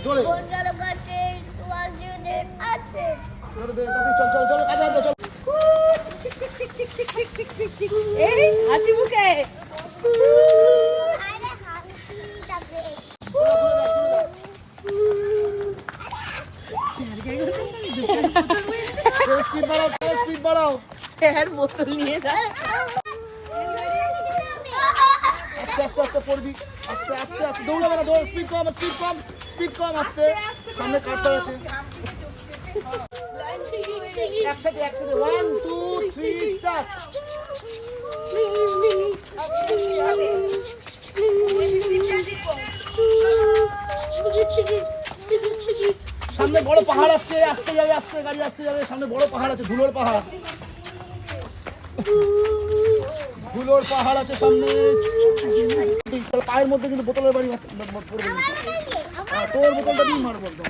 জোরে জোরে দে চল চল চল কাজে চল এই হাসি মুখে স্পিড বাড়াও স্পিড বাড়াও এর বোতল নিয়ে যা আস্তে আস্তে আস্তে পড়বি আস্তে আস্তে আস্তে দৌড়াবে না দৌড় স্পিড কম আস্তে সামনে কাটতে আছে একসাথে 1 2 3 স্টার্ট সামনে বড় পাহাড় আসছে আসতে যাবে গাড়ি আসতে যাবে সামনে বড় পাহাড় আছে ধুলোর পাহাড় আছে সামনে পায়ের মধ্যে কিন্তু বোতলের বাড়ি পড়বে তোর বোতলটা দিয়ে মারবো একদম